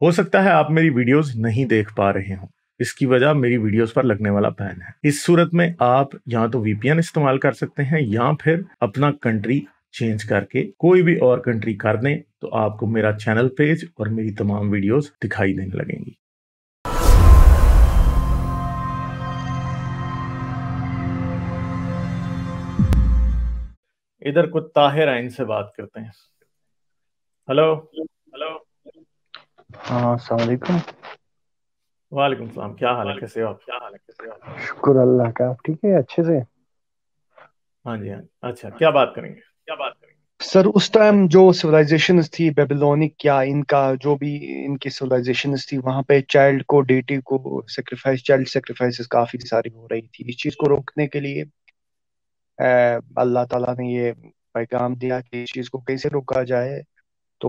ہو سکتا ہے آپ میری ویڈیوز نہیں دیکھ پا رہے ہوں، اس کی وجہ میری ویڈیوز پر لگنے والا بین ہے۔ اس صورت میں آپ یا تو وی پی این استعمال کر سکتے ہیں یا پھر اپنا کنٹری چینج کر کے کوئی بھی اور کنٹری کر دیں تو آپ کو میرا چینل پیج اور میری تمام ویڈیوز دکھائی دینے لگیں گی۔ ادھر کچھ طاہر ہیں، ان سے بات کرتے ہیں۔ ہلو۔ ہاں السلام علیکم۔ وعلیکم السلام، کیا حال ہے، کیسے ہو آپ؟ شکر اللہ کا، آپ ٹھیک ہے اچھے سے؟ ہاں جی ہاں جی۔ اچھا، کیا بات کریں گے؟ سر اس ٹائم جو سویلائزیشنز تھی بیبلونک یا ان کا جو بھی ان کی سویلائزیشنز تھی، وہاں پہ چائلڈ کو ڈیٹی کو سیکریفائس، چائلڈ سیکریفائسز کافی ساری ہو رہی تھی۔ اس چیز کو روکنے کے لیے اللہ تعالیٰ نے یہ پیغام دیا کہ اس چیز کو کیسے روکا جائے۔ تو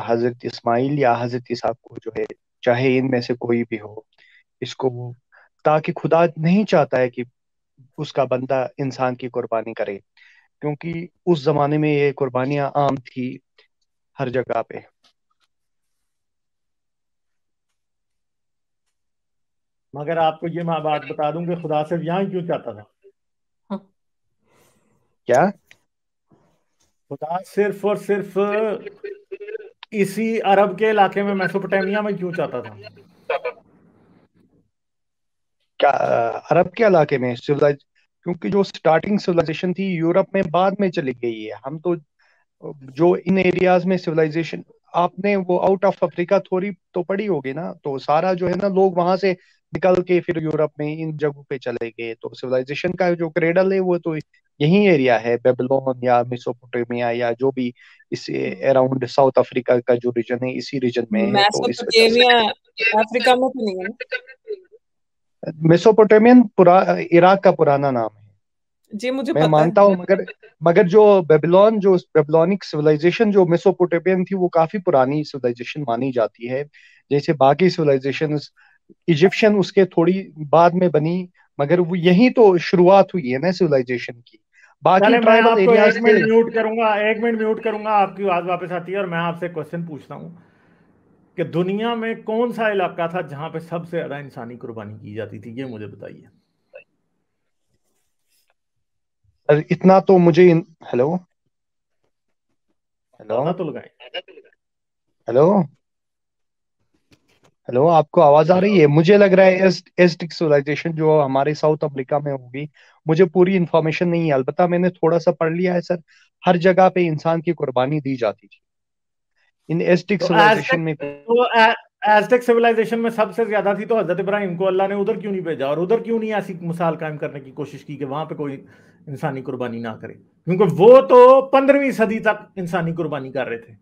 حضرت اسماعیل یا حضرت اسحاق کو جو ہے، چاہے ان میں سے کوئی بھی ہو، اس کو وہ، تاکہ خدا نہیں چاہتا ہے کہ اس کا بندہ انسان کی قربانی کرے، کیونکہ اس زمانے میں یہ قربانیاں عام تھی ہر جگہ پہ۔ مگر آپ کو یہ میں بات بتا دوں کہ خدا صرف یہاں ہی کیوں چاہتا تھا؟ کیا؟ خدا صرف اور صرف اسی عرب کے علاقے میں میسوپوٹیمیا میں کیوں چاہتا تھا؟ کیا عرب کے علاقے میں کیونکہ جو سٹارٹنگ سویلائزیشن تھی یورپ میں بعد میں چلی گئی ہے۔ ہم تو جو ان ایریاز میں سویلائزیشن، آپ نے وہ آؤٹ آف افریقہ تھوڑی تو پڑھی ہوگی نا، تو سارا جو ہے نا لوگ وہاں سے نکل کے پھر یورپ میں ان جگہوں پہ چلے گئے۔ تو سویلائزیشن کا جو کریڈل ہے وہ تو یہی ایریا ہے، بیبلون یا میسوپوٹیمیا یا جو بھی اس اراؤنڈ ساؤتھ افریقہ کا جو ریجن ہے، اسی ریجن میں ہے۔ تو اس وجہ میسوپوٹیمیا افریقہ میں تو نہیں ہے؟ میسوپوٹیمین عراق کا پرانا نام ہے، جی مجھے میں پتا مانتا ہے۔ ہوں، مگر جو بیبلونک سویلائزیشن جو میسوپوٹیمین تھی وہ کافی پرانی سویلائزیشن مانی جاتی ہے۔ جیسے باقی سویلائزیشن ایجپشن اس کے تھوڑی بعد میں بنی، مگر وہ یہی تو شروعات ہوئی ہے نا سویلائزیشن کی۔ باقی چلے میں ٹرائبل آپ کو ایریاز ایک تھے۔ منٹ میوٹ کروں گا، آپ کی آواز واپس آتی ہے، اور میں آپ سے کوشچن پوچھتا ہوں کہ دنیا میں کون سا علاقہ تھا جہاں پہ سب سے زیادہ انسانی قربانی کی جاتی تھی؟ یہ مجھے بتائیے۔ اتنا تو مجھے ہیلو ہیلو اندازہ تو لگائیں۔ ہیلو ہیلو آپ کو آواز آ رہی ہے؟ مجھے لگ رہا ہے ایسٹک سولائزیشن جو ہمارے ساؤتھ امریکہ میں ہوگی، مجھے پوری انفارمیشن نہیں ہے، البتہ میں نے تھوڑا سا پڑھ لیا ہے سر۔ ہر جگہ پہ انسان کی قربانی دی جاتی تھی ان ایسٹک تو سولائزیشن میں۔ ایزٹیک سویلائزیشن میں سب سے زیادہ تھی، تو حضرت ابراہیم کو اللہ نے ادھر کیوں نہیں بھیجا، اور ادھر کیوں نہیں ایسی مثال قائم کرنے کی کوشش کی کہ وہاں پہ کوئی انسانی قربانی نہ کرے؟ کیونکہ وہ تو 15ویں صدی تک انسانی قربانی کر رہے تھے۔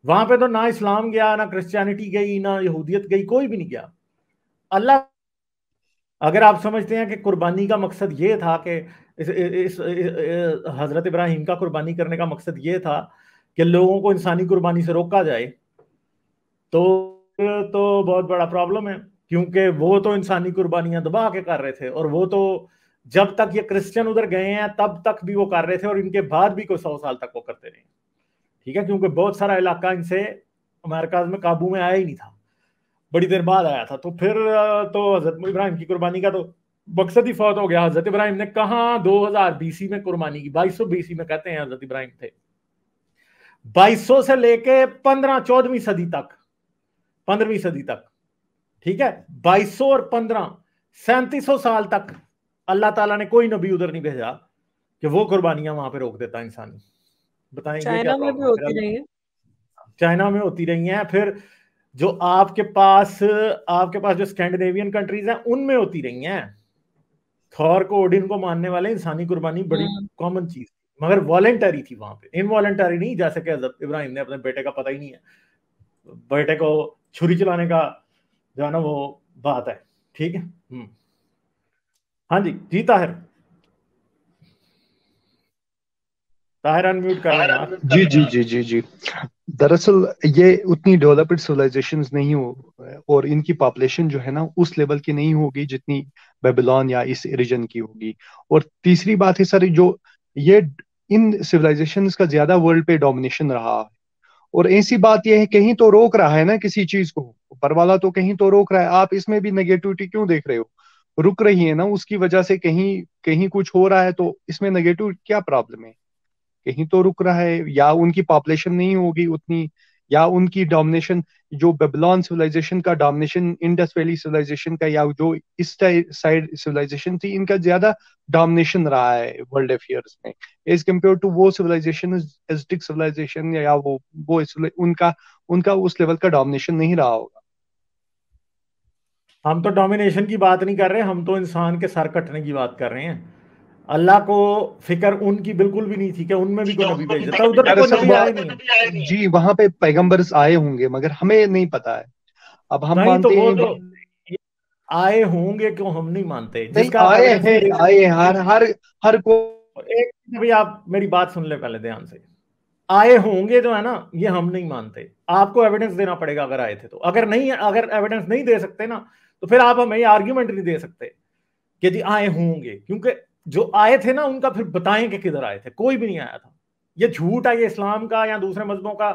وہاں پہ تو نہ اسلام گیا، نہ کرسچینٹی گئی، نہ یہودیت گئی، کوئی بھی نہیں گیا۔ اللہ، اگر آپ سمجھتے ہیں کہ قربانی کا مقصد یہ تھا کہ حضرت ابراہیم کا قربانی کرنے کا مقصد یہ تھا کہ لوگوں کو انسانی قربانی سے روکا جائے، تو بہت بڑا پرابلم ہے، کیونکہ وہ تو انسانی قربانیاں دبا کے کر رہے تھے، اور وہ تو جب تک یہ کرسچن ادھر گئے ہیں تب تک بھی وہ کر رہے تھے، اور ان کے بعد بھی کوئی 100 سال تک وہ کرتے رہے۔ ٹھیک ہے، کیونکہ بہت سارا علاقہ ان سے امریکہ میں قابو میں آیا ہی نہیں تھا، بڑی دیر بعد آیا تھا۔ تو پھر تو حضرت ابراہیم کی قربانی کا تو مقصد ہی فوت ہو گیا۔ حضرت ابراہیم نے کہاں 2000 BC میں قربانی کی، 2200 BC میں کہتے ہیں حضرت ابراہیم تھے۔ 2200 سے لے کے 14ویں صدی تک، 15ویں صدی تک، ٹھیک ہے، 2200 اور 15، 3700 سال تک اللہ تعالیٰ نے کوئی نبی ادھر نہیں بھیجا کہ وہ قربانیاں وہاں پہ روک دیتا انسانی۔ بتائیں یہ کیا چائنا میں بھی پرابلم ہوتی ہے؟ رہی ہے۔ چائنا میں ہوتی رہی ہیں، پھر جو آپ کے پاس جو اسکینڈینیوین کنٹریز ہیں ان میں ہوتی رہی ہیں۔ تھور کو، اوڈن کو ماننے والے انسانی قربانی بڑی کامن چیز تھی، مگر والنٹری تھی وہاں پہ، انوالنٹری نہیں، جیسے کہ حضرت ابراہیم نے اپنے بیٹے کا پتہ ہی نہیں ہے، بیٹے کو چھری چلانے کا جو ہے نا وہ بات ہے۔ ٹھیک ہے، ہاں جی جی طاہر انمیوٹ کر لیں آپ۔ جی جی جی جی جی دراصل یہ اتنی ڈیولپڈ سویلائزیشنز نہیں ہو، اور ان کی پاپولیشن جو ہے نا اس لیول کی نہیں ہوگی جتنی بیبلون یا اس ریجن کی ہوگی۔ اور تیسری بات ہے سر، جو یہ ان سویلائزیشنز کا زیادہ ورلڈ پہ ڈومینیشن رہا ہے، اور ایسی بات یہ ہے کہیں تو روک رہا ہے نا کسی چیز کو، اوپر والا تو کہیں تو روک رہا ہے. آپ اس میں بھی نیگیٹیوٹی کیوں دیکھ رہے ہو؟ رک رہی ہے نا اس کی وجہ سے، کہیں کچھ ہو رہا ہے، تو اس میں نیگیٹو کیا پرابلم ہے؟ کہیں تو رک رہا ہے. یا ان کی پاپولیشن نہیں ہوگی اتنی، یا ان کی ڈومینیشن، جو بیبلون سویلائزیشن کا ڈومینیشن، انڈس ویلی سویلائزیشن کا، یا جو اس سائڈ سویلائزیشن تھی، ان کا زیادہ ڈومینیشن رہا ہے ورلڈ افیئرس میں ایز کمپیئر ٹو وہ سویلائزیشن ایزٹک سویلائزیشن، یا وہ ان کا اس لیول کا ڈومینیشن نہیں رہا ہوگا. ہم تو ڈومینیشن کی بات نہیں کر رہے، ہم تو انسان کے سر کٹنے کی بات کر رہے ہیں. اللہ کو فکر ان کی بالکل بھی نہیں تھی کہ ان میں بھی کوئی نبی بھیج دیتا، ادھر تو کوئی نبی آئے نہیں. جی وہاں پہ پیغمبرز آئے ہوں گے مگر ہمیں نہیں پتا ہے. اب ہم نہیں تو مانتے وہ ہیں تو آئے ہوں گے، کیوں ہم نہیں مانتے؟ نہیں آئے ہر کو. ایک ابھی آپ میری بات سن لے پہلے دھیان سے. آئے ہوں گے جو ہے نا، یہ ہم نہیں مانتے. آپ کو ایویڈنس دینا پڑے گا اگر آئے تھے تو. اگر ایویڈنس نہیں دے سکتے نا، تو پھر آپ ہمیں یہ آرگیومنٹ نہیں دے سکتے کہ جی آئے ہوں گے، کیونکہ جو آئے تھے نا ان کا پھر بتائیں کہ کدھر آئے تھے. کوئی بھی نہیں آیا تھا. یہ جھوٹ ہے، یہ اسلام کا یا دوسرے مذہبوں کا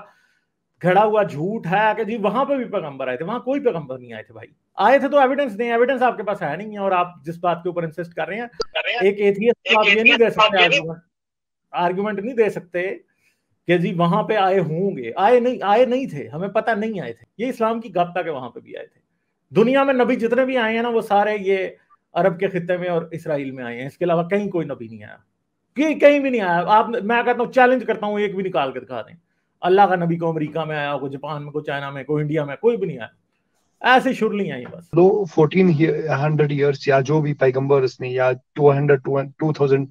گھڑا ہوا جھوٹ ہے کہ جی وہاں پہ بھی پیغمبر آئے تھے. وہاں کوئی پیغمبر نہیں آئے تھے بھائی. آئے تھے تو ایویڈنس دیں. ایویڈنس آپ کے پاس ہے نہیں ہے، اور آپ جس بات کے اوپر انسسٹ کر رہے ہیں، ایک ایتھیسٹ کو آپ یہ نہیں دے سکتے، آرگومنٹ نہیں دے سکتے کہ جی وہاں پہ آئے ہوں گے. آئے نہیں تھے، ہمیں پتہ نہیں آئے تھے. یہ اسلام کی گپ تھا کہ وہاں پہ بھی آئے تھے. دنیا میں نبی جتنے بھی آئے ہیں نا، وہ سارے یہ عرب کے خطے میں اور اسرائیل میں آئے ہیں. اس کے علاوہ کہیں کوئی نبی نہیں آیا، کہیں بھی نہیں آیا. میں کہتا ہوں، چیلنج کرتا ہوں، ایک بھی نکال کے دکھا دیں. اللہ کا نبی کو امریکہ میں آیا، کوئی جاپان میں، کوئی چائنا میں، کوئی انڈیا میں، کوئی بھی نہیں آیا. ایسے شرلی آئی بس. 1400 ایئرس یا جو بھی پیغمبرس نے، یا 2000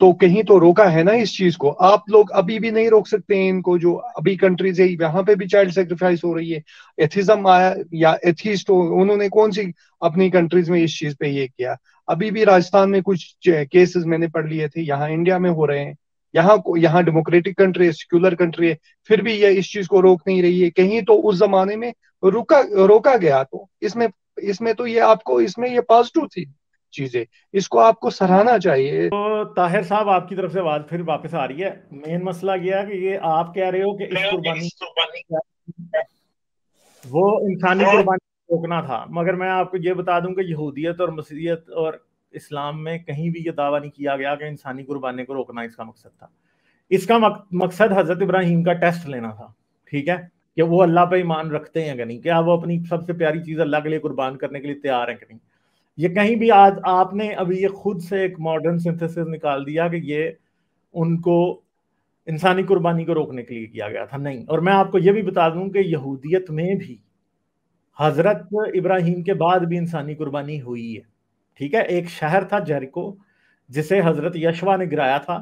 تو کہیں تو روکا ہے نا اس چیز کو. آپ لوگ ابھی بھی نہیں روک سکتے ہیں ان کو. جو ابھی کنٹریز ہے یہاں پہ بھی چائلڈ سیکریفائس ہو رہی ہے. ایتھیزم آیا یا ایتھیسٹ، انہوں نے کون سی اپنی کنٹریز میں اس چیز پہ یہ کیا؟ ابھی بھی راجستھان میں کچھ کیسز میں نے پڑھ لیے تھے، یہاں انڈیا میں ہو رہے ہیں. یہاں ڈیموکریٹک کنٹری ہے، سیکولر کنٹری ہے، پھر بھی یہ اس چیز کو روک نہیں رہی ہے. کہیں تو اس زمانے میں روکا گیا. تو اس میں تو یہ آپ کو، اس میں یہ پازیٹو تھی چیزیں، اس کو آپ کو سراہنا چاہیے. تو طاہر صاحب، آپ کی طرف سے آواز پھر واپس آ رہی ہے. مین مسئلہ یہ ہے کہ یہ آپ کہہ رہے ہو کہ اس قربانی وہ انسانی قربانی روکنا تھا، مگر میں آپ کو یہ بتا دوں کہ یہودیت اور مسیحیت اور اسلام میں کہیں بھی یہ دعویٰ نہیں کیا گیا کہ انسانی قربانی کو روکنا اس کا مقصد تھا. اس کا مقصد حضرت ابراہیم کا ٹیسٹ لینا تھا. ٹھیک ہے، کہ وہ اللہ پہ ایمان رکھتے ہیں کہ نہیں، کیا وہ اپنی سب سے پیاری چیز اللہ کے لیے قربان کرنے کے لیے تیار ہیں کہ نہیں. یہ کہیں بھی آج آپ نے ابھی یہ خود سے ایک ماڈرن سنتھسس نکال دیا کہ یہ ان کو انسانی قربانی کو روکنے کے لیے کیا گیا تھا. نہیں. اور میں آپ کو یہ بھی بتا دوں کہ یہودیت میں بھی حضرت ابراہیم کے بعد بھی انسانی قربانی ہوئی ہے. ٹھیک ہے، ایک شہر تھا جیریکو جسے حضرت یشوا نے گرایا تھا،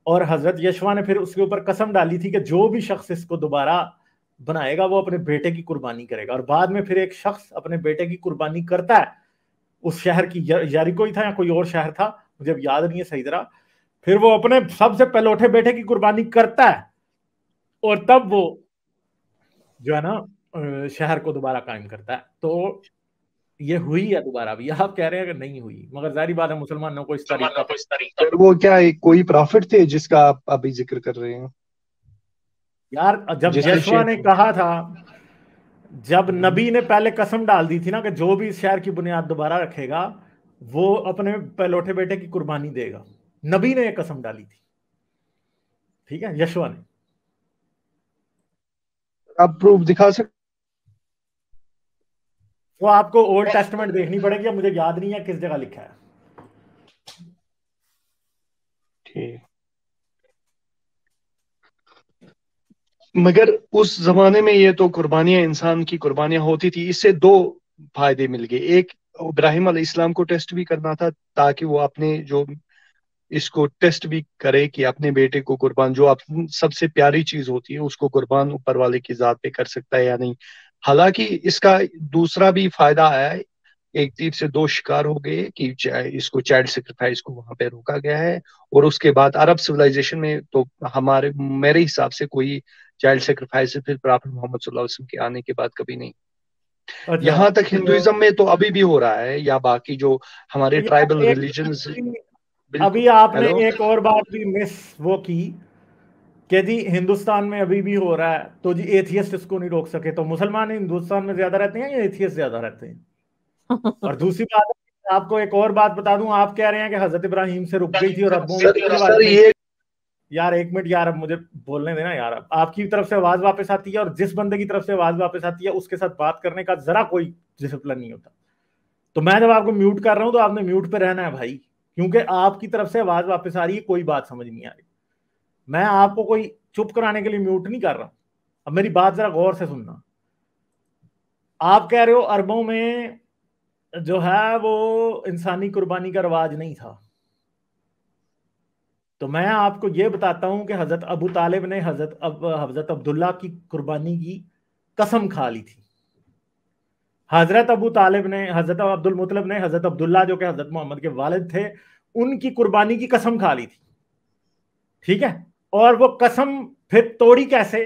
اور حضرت یشوا نے پھر اس کے اوپر قسم ڈالی تھی کہ جو بھی شخص اس کو دوبارہ بنائے گا وہ اپنے بیٹے کی قربانی کرے گا. اور بعد میں پھر ایک شخص اپنے بیٹے کی قربانی کرتا ہے. اس شہر کی یریکو ہی تھا یا کوئی اور شہر تھا، مجھے یاد نہیں ہے صحیح طرح. پھر وہ اپنے سب سے پہلوٹے بیٹے کی قربانی کرتا ہے، اور تب وہ جو ہے نا شہر کو دوبارہ قائم کرتا ہے. تو یہ ہوئی ہے دوبارہ بھی. آپ کہہ رہے ہیں کہ نہیں ہوئی، مگر ظاہری بات ہے مسلمانوں کو اس طریقہ. وہ کیا کوئی پرافٹ تھے جس کا آپ ابھی ذکر کر رہے ہیں؟ یار جب یشوا نے کہا تھا، جب نبی نے پہلے قسم ڈال دی تھی نا کہ جو بھی اس شہر کی بنیاد دوبارہ رکھے گا وہ اپنے پہلوٹے بیٹے کی قربانی دے گا. نبی نے یہ قسم ڈالی تھی. ٹھیک ہے، یشوا نے. آپ پروف دکھا سکتے؟ وہ آپ کو اولڈ ٹیسٹمنٹ دیکھنی پڑے گی، اب مجھے یاد نہیں ہے کس جگہ لکھا ہے. ٹھیک. مگر اس زمانے میں یہ تو قربانیاں، انسان کی قربانیاں ہوتی تھی. اس سے دو فائدے مل گئے. ایک، ابراہیم علیہ السلام کو ٹیسٹ بھی کرنا تھا تاکہ وہ اپنے جو اس کو ٹیسٹ بھی کرے کہ اپنے بیٹے کو قربان، جو سب سے پیاری چیز ہوتی ہے اس کو قربان اوپر والے کی ذات پہ کر سکتا ہے یا نہیں. حالانکہ اس کا دوسرا بھی فائدہ آیا ہے. ایک تیر سے دو شکار ہو گئے کہ اس کو چائلڈ سیکریفائس کو وہاں پہ روکا گیا ہے. اور اس کے بعد عرب سویلائزیشن میں تو میرے حساب سے کوئی چائلڈ سیکریفائس پھر پراپٹ محمد صلی اللہ علیہ وسلم کے آنے کے بعد کبھی نہیں. یہاں تک ہندوازم میں تو ابھی بھی ہو رہا ہے، یا باقی جو ہمارے ٹرائبل ریلیجنز. ابھی آپ نے ایک اور بات بھی مس وہ کی کہ جی ہندوستان میں ابھی بھی ہو رہا ہے تو جی ایتھیسٹ اس کو نہیں روک سکے، تو مسلمان ہندوستان میں زیادہ رہتے ہیں یا ایتھیسٹ زیادہ رہتے ہیں؟ اور دوسری بات آپ کو ایک اور بات بتا دوں، آپ کہہ رہے ہیں کہ حضرت ابراہیم سے رک گئی تھی اور ابوں یار ایک منٹ یار، اب مجھے بولنے دینا یار. آپ کی طرف سے آواز واپس آتی ہے اور جس بندے کی طرف سے آواز واپس آتی ہے اس کے ساتھ بات کرنے کا ذرا کوئی ڈسپلن نہیں ہوتا. تو میں جب آپ کو میوٹ کر رہا ہوں تو آپ نے میوٹ پہ رہنا ہے بھائی، کیونکہ آپ کی طرف سے آواز واپس آ رہی ہے، کوئی بات سمجھ نہیں آ رہی. میں آپ کو کوئی چپ کرانے کے لیے میوٹ نہیں کر رہا. اب میری بات ذرا غور سے سننا. آپ کہہ رہے ہو عربوں میں جو ہے وہ انسانی قربانی کا رواج نہیں تھا، تو میں آپ کو یہ بتاتا ہوں کہ حضرت ابو طالب نے حضرت عبداللہ کی قربانی کی قسم کھا لی تھی. حضرت ابو طالب نے، حضرت عبد المطلب نے حضرت عبداللہ جو کہ حضرت محمد کے والد تھے ان کی قربانی کی قسم کھا لی تھی. ٹھیک ہے، اور وہ قسم پھر توڑی کیسے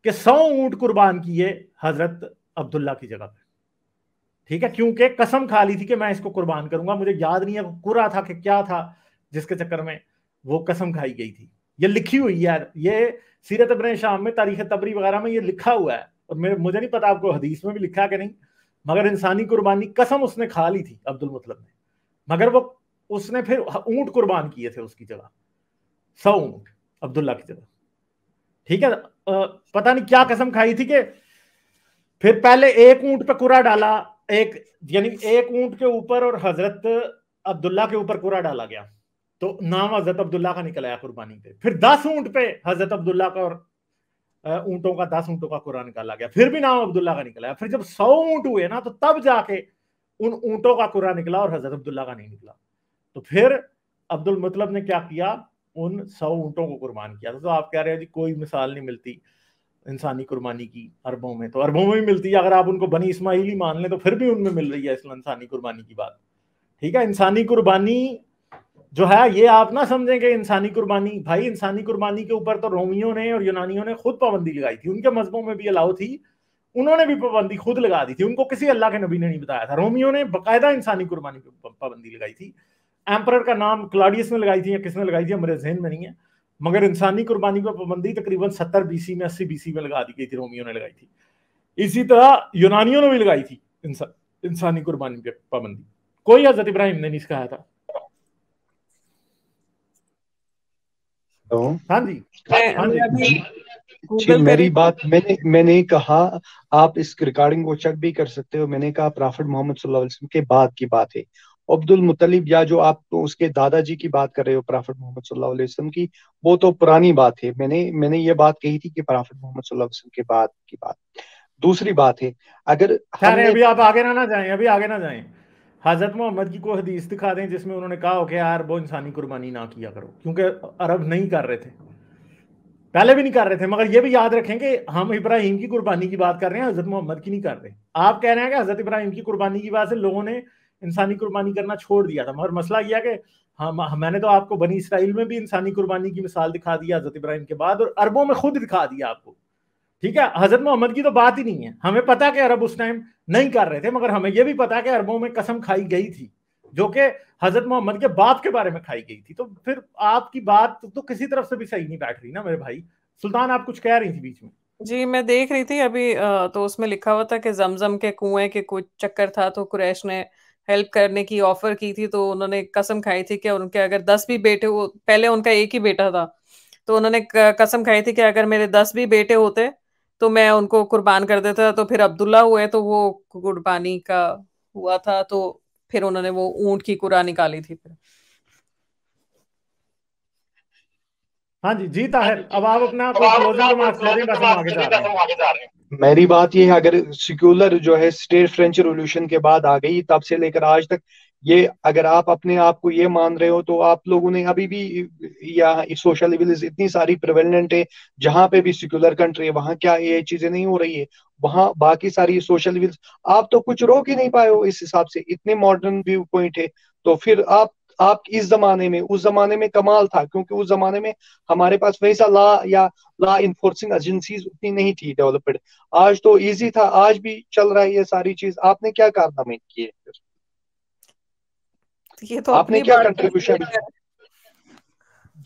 کہ 100 اونٹ قربان کیے حضرت عبداللہ کی جگہ پہ. ٹھیک ہے، کیونکہ قسم کھا لی تھی کہ میں اس کو قربان کروں گا. مجھے یاد نہیں ہے قرا تھا کہ کیا تھا جس کے چکر میں وہ قسم کھائی گئی تھی. یہ لکھی ہوئی ہے، یہ سیرت ابن شام میں، تاریخ طبری وغیرہ میں یہ لکھا ہوا ہے، اور مجھے نہیں پتا آپ کو حدیث میں بھی لکھا کہ نہیں، مگر انسانی قربانی قسم اس نے کھا لی تھی عبد المطلب نے، مگر وہ اس نے پھر اونٹ قربان کیے تھے اس کی جگہ، 100 اونٹ عبداللہ کی جگہ. ٹھیک ہے، پتہ نہیں کیا قسم کھائی تھی کہ پھر پہلے ایک اونٹ پہ قرا ڈالا، یعنی ایک اونٹ کے اوپر اور حضرت عبداللہ کے اوپر قرا ڈالا گیا تو نام حضرت عبداللہ کا نکل آیا قربانی پہ. پھر 10 اونٹ پہ حضرت عبداللہ کا اور اونٹوں کا 10 اونٹوں کا قرآن نکالا گیا، پھر بھی نام عبداللہ کا نکلا. پھر جب 100 اونٹ ہوئے نا تو تب جا کے ان اونٹوں کا قرآن نکلا اور حضرت عبداللہ کا نہیں نکلا. تو پھر عبد المطلب نے کیا کیا، ان 100 اونٹوں کو قربان کیا. تو آپ کہہ رہے ہیں جی کوئی مثال نہیں ملتی انسانی قربانی کی عربوں میں، تو عربوں میں بھی ملتی ہے. اگر آپ ان کو بنی اسماعیل ہی مان لیں تو پھر بھی ان میں مل رہی ہے انسانی قربانی کی بات. ٹھیک ہے، انسانی قربانی جو ہے یہ آپ نہ سمجھیں کہ انسانی قربانی، بھائی انسانی قربانی کے اوپر تو رومیوں نے اور یونانیوں نے خود پابندی لگائی تھی. ان کے مذہبوں میں بھی الاؤ تھی، انہوں نے بھی پابندی خود لگا دی تھی. ان کو کسی اللہ کے نبی نے نہیں بتایا تھا. رومیوں نے باقاعدہ انسانی قربانی پہ پابندی لگائی تھی. ایمپرر کا نام کلاڈیس نے لگائی تھی یا کس نے لگائی تھی میرے ذہن میں نہیں ہے، مگر انسانی قربانی پہ پابندی تقریباً 70 BC میں 80 BC میں لگا دی گئی تھی، رومیوں نے لگائی تھی. اسی طرح یونانیوں نے بھی لگائی تھی انسانی قربانی پہ پابندی. کوئی حضرت ابراہیم نے نہیں سکھایا تھا. ہاں جی ہاں جی، میری بات میں نے کہا آپ اس ریکارڈنگ کو چیک بھی کر سکتے ہو. میں نے کہا پرافٹ محمد صلی اللہ علیہ وسلم کے بعد کی بات ہے. عبد المطلب یا جو آپ اس کے دادا جی کی بات کر رہے ہو پرافٹ محمد صلی اللہ علیہ وسلم کی، وہ تو پرانی بات ہے. میں نے یہ بات کہی تھی کہ پرافٹ محمد صلی اللہ علیہ وسلم کے بعد کی بات. دوسری بات ہے، اگر ابھی آپ آگے نہ جائیں، ابھی آگے نہ جائیں، حضرت محمد کی کوئی حدیث دکھا دیں جس میں انہوں نے کہا ہو کہ یار وہ انسانی قربانی نہ کیا کرو، کیونکہ عرب نہیں کر رہے تھے، پہلے بھی نہیں کر رہے تھے. مگر یہ بھی یاد رکھیں کہ ہم ابراہیم کی قربانی کی بات کر رہے ہیں، حضرت محمد کی نہیں کر رہے. آپ کہہ رہے ہیں کہ حضرت ابراہیم کی قربانی کی وجہ سے لوگوں نے انسانی قربانی کرنا چھوڑ دیا تھا، مگر مسئلہ یہ ہے کہ میں نے تو آپ کو بنی اسرائیل میں بھی انسانی قربانی کی مثال دکھا دیا حضرت ابراہیم کے بعد، اور عربوں میں خود دکھا دیا آپ کو. ٹھیک ہے، حضرت محمد کی تو بات ہی نہیں ہے. ہمیں پتا کہ عرب اس ٹائم نہیں کر رہے تھے، مگر ہمیں یہ بھی پتا کہ عربوں میں قسم کھائی گئی تھی جو کہ حضرت محمد کے باپ کے بارے میں کھائی گئی تھی. تو پھر آپ کی بات تو کسی طرف سے بھی صحیح نہیں بیٹھ رہی نا میرے بھائی. سلطان آپ کچھ کہہ رہی تھی بیچ میں. جی میں دیکھ رہی تھی ابھی، تو اس میں لکھا ہوا تھا کہ زمزم کے کنویں کے کچھ چکر تھا تو قریش نے ہیلپ کرنے کی آفر کی تھی، تو انہوں نے قسم کھائی تھی کہ ان کے اگر 10 بھی بیٹے ہو، پہلے ان کا ایک ہی بیٹا تھا، تو انہوں نے قسم کھائی تھی کہ اگر میرے 10 بھی بیٹے ہوتے تو میں ان کو قربان کر دیتا. تو پھر عبداللہ ہوئے تو وہ قربانی کا ہوا تھا، تو پھر انہوں نے وہ اونٹ کی قرآن نکالی تھی. پھر ہاں جی طاہر، اب آپ اپنا کوئی کلوزنگ ریمارکس لے دیں، بس ہم آگے جا رہے ہیں. میری بات یہ ہے، اگر سیکولر جو ہے اسٹیٹ فرینچ ریولوشن کے بعد آ گئی، تب سے لے کر آج تک یہ اگر آپ اپنے آپ کو یہ مان رہے ہو تو آپ لوگوں نے ابھی بھی یا سوشل ایونز اتنی ساری پریویلنٹ ہے، جہاں پہ بھی سیکولر کنٹری ہے وہاں کیا یہ چیزیں نہیں ہو رہی ہے؟ وہاں باقی ساری سوشل ایونز آپ تو کچھ روک ہی نہیں پائے ہو اس حساب سے، اتنے ماڈرن ویو پوائنٹ ہے. تو پھر آپ اس زمانے میں، اس زمانے میں کمال تھا، کیونکہ اس زمانے میں ہمارے پاس ویسا لا انفورسنگ ایجنسیز اتنی نہیں تھی ڈیولپڈ. آج تو ایزی تھا، آج بھی چل رہا ہے یہ ساری چیز. آپ نے کیا کارنامے کیے؟ یہ تو آپ نے اپنی کیا بات کنٹریبیوشن؟